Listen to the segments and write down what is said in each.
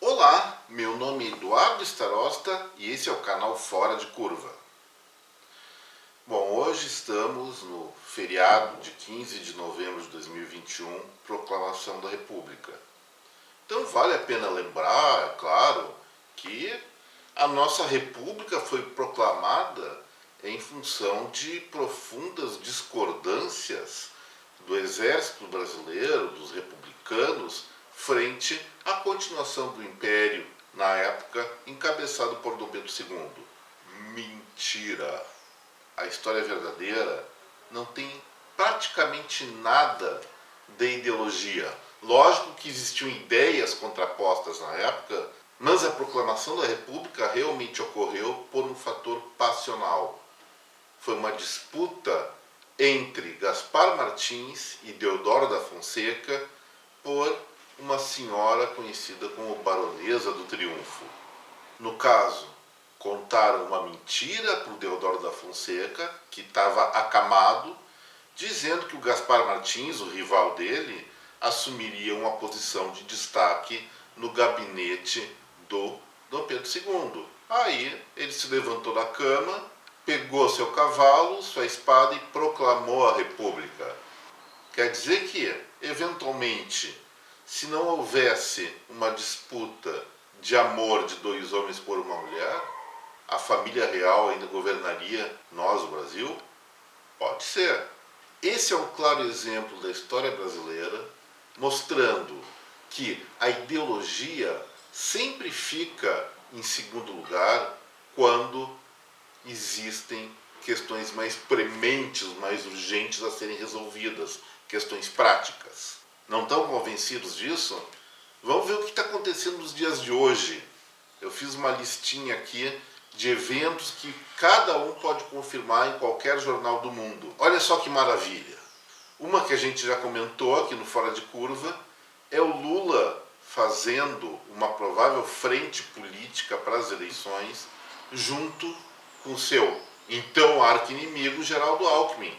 Olá, meu nome é Eduardo Starosta e esse é o canal Fora de Curva. Bom, hoje estamos no feriado de 15 de novembro de 2021, Proclamação da República. Então vale a pena lembrar, é claro, que a nossa República foi proclamada em função de profundas discordâncias do Exército Brasileiro, dos republicanos, frente à continuação do Império, na época, encabeçado por Dom Pedro II. Mentira! A história verdadeira não tem praticamente nada de ideologia. Lógico que existiam ideias contrapostas na época, mas a proclamação da República realmente ocorreu por um fator passional. Foi uma disputa entre Gaspar Martins e Deodoro da Fonseca por uma senhora conhecida como Baronesa do Triunfo. No caso, contaram uma mentira para o Deodoro da Fonseca, que estava acamado, dizendo que o Gaspar Martins, o rival dele, assumiria uma posição de destaque no gabinete do Dom Pedro II. Aí ele se levantou da cama, pegou seu cavalo, sua espada e proclamou a República. Quer dizer que, eventualmente, se não houvesse uma disputa de amor de dois homens por uma mulher, a família real ainda governaria nós, o Brasil? Pode ser. Esse é um claro exemplo da história brasileira, mostrando que a ideologia sempre fica em segundo lugar quando existem questões mais prementes, mais urgentes a serem resolvidas, questões práticas. Não estão convencidos disso? Vamos ver o que está acontecendo nos dias de hoje. Eu fiz uma listinha aqui de eventos que cada um pode confirmar em qualquer jornal do mundo. Olha só que maravilha. Uma que a gente já comentou aqui no Fora de Curva é o Lula fazendo uma provável frente política para as eleições junto com o seu então arqui-inimigo Geraldo Alckmin.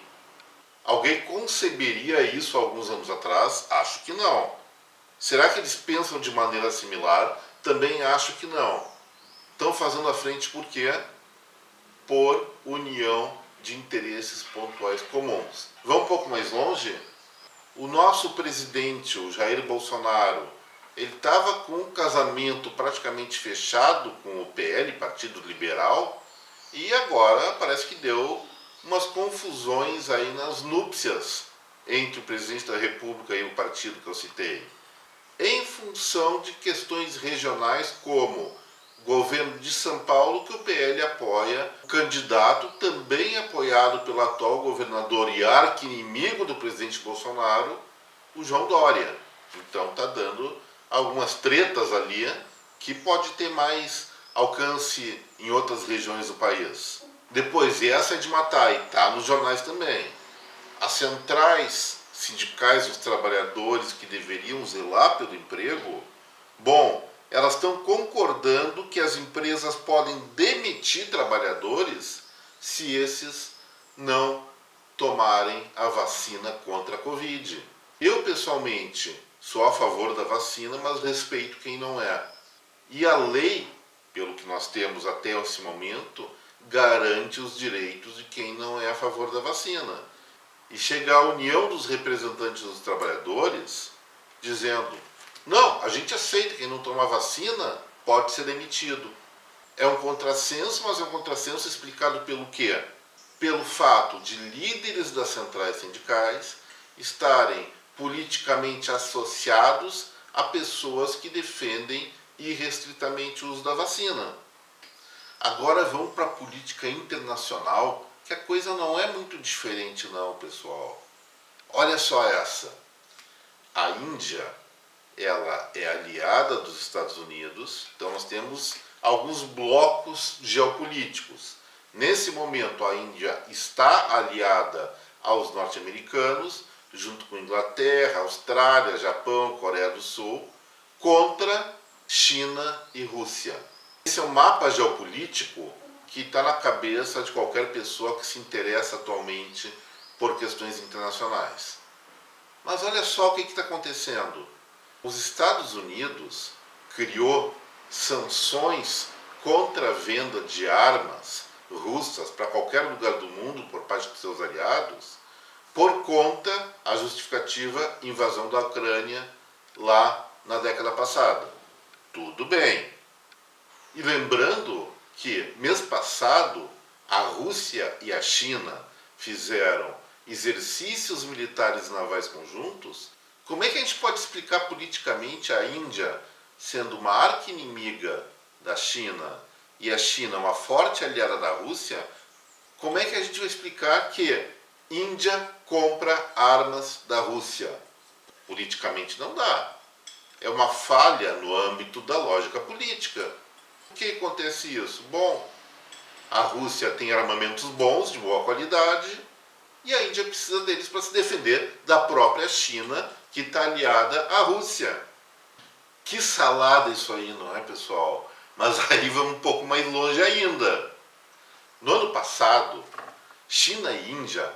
Alguém conceberia isso alguns anos atrás? Acho que não. Será que eles pensam de maneira similar? Também acho que não. Estão fazendo a frente por quê? Por união de interesses pontuais comuns. Vamos um pouco mais longe? O nosso presidente, o Jair Bolsonaro, ele estava com um casamento praticamente fechado com o PL, Partido Liberal, e agora parece que deu umas confusões aí nas núpcias entre o presidente da República e o partido que eu citei, em função de questões regionais como o governo de São Paulo, que o PL apoia o candidato também apoiado pelo atual governador e arqui-inimigo do presidente Bolsonaro, o João Dória. Então está dando algumas tretas ali que pode ter mais alcance em outras regiões do país. Depois, e essa é de matar, e está nos jornais também, as centrais sindicais dos trabalhadores que deveriam zelar pelo emprego, bom, elas estão concordando que as empresas podem demitir trabalhadores se esses não tomarem a vacina contra a Covid. Eu, pessoalmente, sou a favor da vacina, mas respeito quem não é. E a lei, pelo que nós temos até esse momento, garante os direitos de quem não é a favor da vacina. E chega a união dos representantes dos trabalhadores dizendo: não, a gente aceita, quem não toma vacina pode ser demitido. É um contrassenso, mas é um contrassenso explicado pelo quê? Pelo fato de líderes das centrais sindicais estarem politicamente associados a pessoas que defendem irrestritamente o uso da vacina. Agora vamos para a política internacional, que a coisa não é muito diferente não, pessoal. Olha só essa. A Índia, ela é aliada dos Estados Unidos, então nós temos alguns blocos geopolíticos. Nesse momento, a Índia está aliada aos norte-americanos, junto com Inglaterra, Austrália, Japão, Coreia do Sul, contra China e Rússia. Esse é um mapa geopolítico que está na cabeça de qualquer pessoa que se interessa atualmente por questões internacionais. Mas olha só o que está acontecendo. Os Estados Unidos criou sanções contra a venda de armas russas para qualquer lugar do mundo por parte de seus aliados, por conta a justificativa invasão da Ucrânia lá na década passada. Tudo bem. E lembrando que mês passado a Rússia e a China fizeram exercícios militares navais conjuntos, como é que a gente pode explicar politicamente a Índia sendo uma arqui-inimiga da China e a China uma forte aliada da Rússia? Como é que a gente vai explicar que Índia compra armas da Rússia? Politicamente não dá. É uma falha no âmbito da lógica política. Por que acontece isso? Bom, a Rússia tem armamentos bons, de boa qualidade, e a Índia precisa deles para se defender da própria China, que está aliada à Rússia. Que salada isso aí, não é, pessoal? Mas aí vamos um pouco mais longe ainda. No ano passado, China e Índia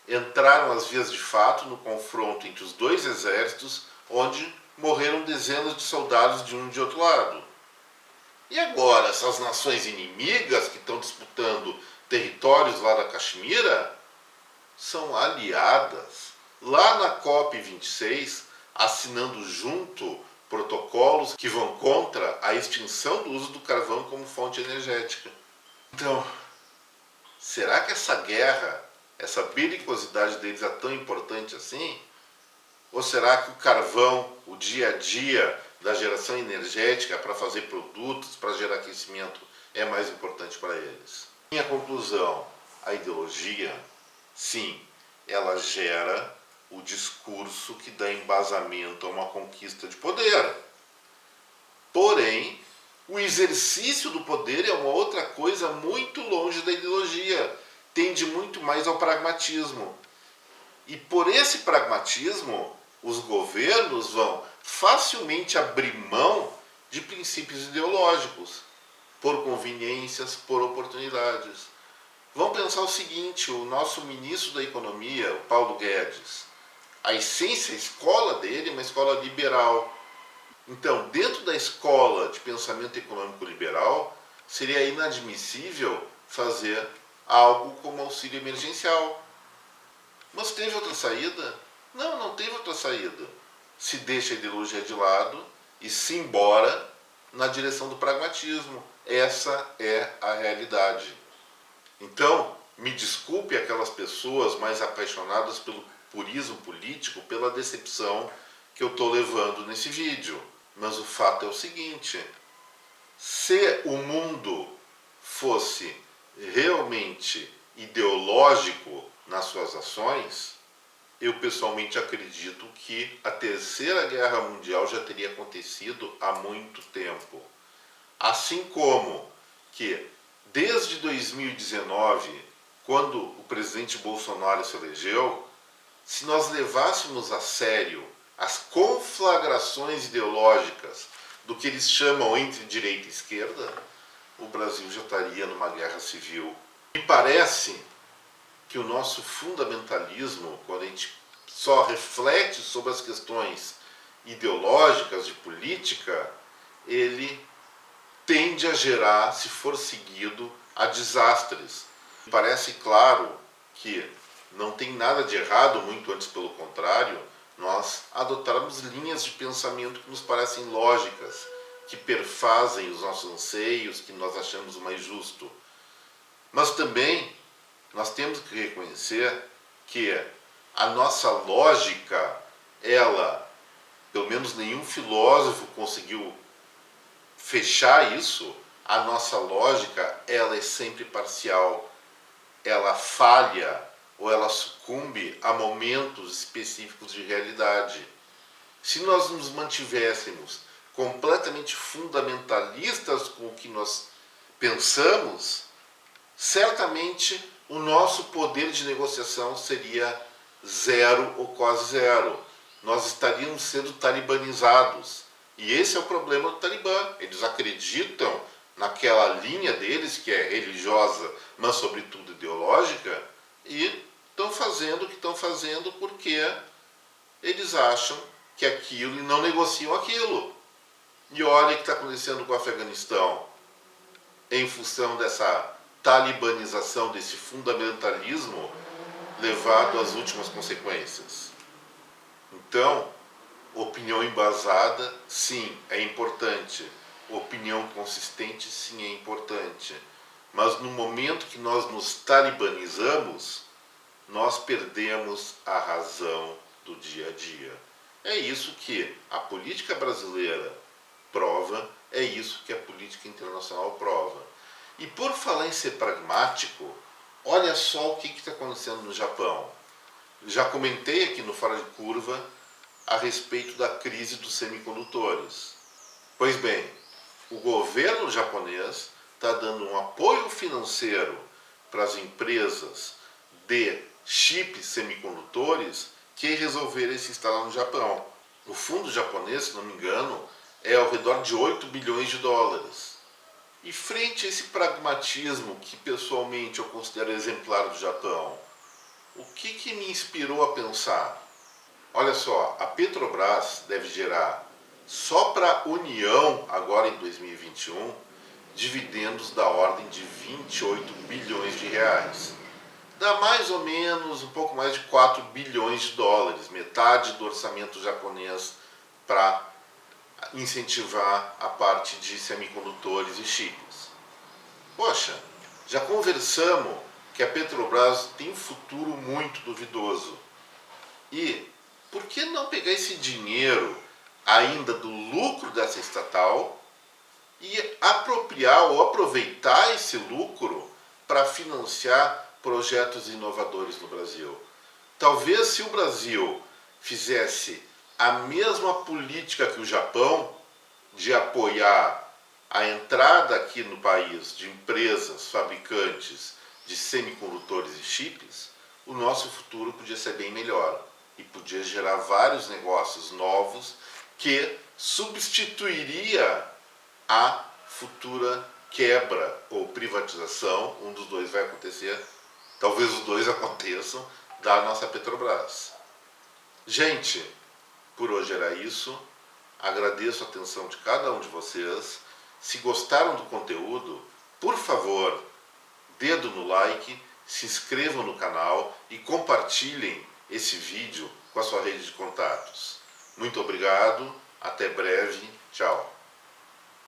entraram às vias de fato no confronto entre os dois exércitos, onde morreram dezenas de soldados de um e de outro lado. E agora, essas nações inimigas que estão disputando territórios lá da Caxemira são aliadas. Lá na COP26, assinando junto protocolos que vão contra a extinção do uso do carvão como fonte energética. Então, será que essa guerra, essa belicosidade deles é tão importante assim? Ou será que o carvão, o dia a dia da geração energética para fazer produtos, para gerar aquecimento, é mais importante para eles? Minha conclusão, a ideologia, sim, ela gera o discurso que dá embasamento a uma conquista de poder. Porém, o exercício do poder é uma outra coisa muito longe da ideologia, tende muito mais ao pragmatismo. E por esse pragmatismo, os governos vão facilmente abrir mão de princípios ideológicos, por conveniências, por oportunidades. Vamos pensar o seguinte, o nosso ministro da Economia, o Paulo Guedes, a essência, a escola dele é uma escola liberal. Então, dentro da escola de pensamento econômico liberal, seria inadmissível fazer algo como auxílio emergencial. Mas teve outra saída? Não, não teve outra saída. Se deixa a ideologia de lado e se embora na direção do pragmatismo. Essa é a realidade. Então, me desculpe aquelas pessoas mais apaixonadas pelo purismo político, pela decepção que eu estou levando nesse vídeo. Mas o fato é o seguinte, se o mundo fosse realmente ideológico nas suas ações, eu pessoalmente acredito que a Terceira Guerra Mundial já teria acontecido há muito tempo. Assim como que desde 2019, quando o presidente Bolsonaro se elegeu, se nós levássemos a sério as conflagrações ideológicas do que eles chamam entre direita e esquerda, o Brasil já estaria numa guerra civil. Me parece que o nosso fundamentalismo, quando a gente só reflete sobre as questões ideológicas de política, ele tende a gerar, se for seguido, a desastres. Me parece claro que não tem nada de errado, muito antes pelo contrário, nós adotarmos linhas de pensamento que nos parecem lógicas, que perfazem os nossos anseios, que nós achamos o mais justo. Mas também nós temos que reconhecer que a nossa lógica, ela, pelo menos nenhum filósofo conseguiu fechar isso, a nossa lógica, ela é sempre parcial, ela falha ou ela sucumbe a momentos específicos de realidade. Se nós nos mantivéssemos completamente fundamentalistas com o que nós pensamos, certamente o nosso poder de negociação seria zero ou quase zero. Nós estaríamos sendo talibanizados. E esse é o problema do Talibã. Eles acreditam naquela linha deles, que é religiosa, mas sobretudo ideológica, e estão fazendo o que estão fazendo porque eles acham que aquilo e não negociam aquilo. E olha o que está acontecendo com o Afeganistão, em função dessa talibanização, desse fundamentalismo levado às últimas consequências. Então, opinião embasada, sim, é importante. Opinião consistente, sim, é importante. Mas no momento que nós nos talibanizamos, nós perdemos a razão do dia a dia. É isso que a política brasileira prova, é isso que a política internacional prova. E por falar em ser pragmático, olha só o que está acontecendo no Japão. Já comentei aqui no Fora de Curva a respeito da crise dos semicondutores. Pois bem, o governo japonês está dando um apoio financeiro para as empresas de chips semicondutores que resolverem se instalar no Japão. O fundo japonês, se não me engano, é ao redor de 8 bilhões de dólares. E frente a esse pragmatismo que pessoalmente eu considero exemplar do Japão, o que me inspirou a pensar? Olha só, a Petrobras deve gerar só para a União, agora em 2021, dividendos da ordem de 28 bilhões de reais. Dá mais ou menos um pouco mais de 4 bilhões de dólares, metade do orçamento japonês para incentivar a parte de semicondutores e chips. Poxa, já conversamos que a Petrobras tem um futuro muito duvidoso. E por que não pegar esse dinheiro ainda do lucro dessa estatal e apropriar ou aproveitar esse lucro para financiar projetos inovadores no Brasil? Talvez se o Brasil fizesse a mesma política que o Japão, de apoiar a entrada aqui no país de empresas fabricantes de semicondutores e chips, o nosso futuro podia ser bem melhor e podia gerar vários negócios novos que substituiria a futura quebra ou privatização, um dos dois vai acontecer, talvez os dois aconteçam, da nossa Petrobras. Gente, por hoje era isso. Agradeço a atenção de cada um de vocês. Se gostaram do conteúdo, por favor, dedo no like, se inscrevam no canal e compartilhem esse vídeo com a sua rede de contatos. Muito obrigado, até breve, tchau.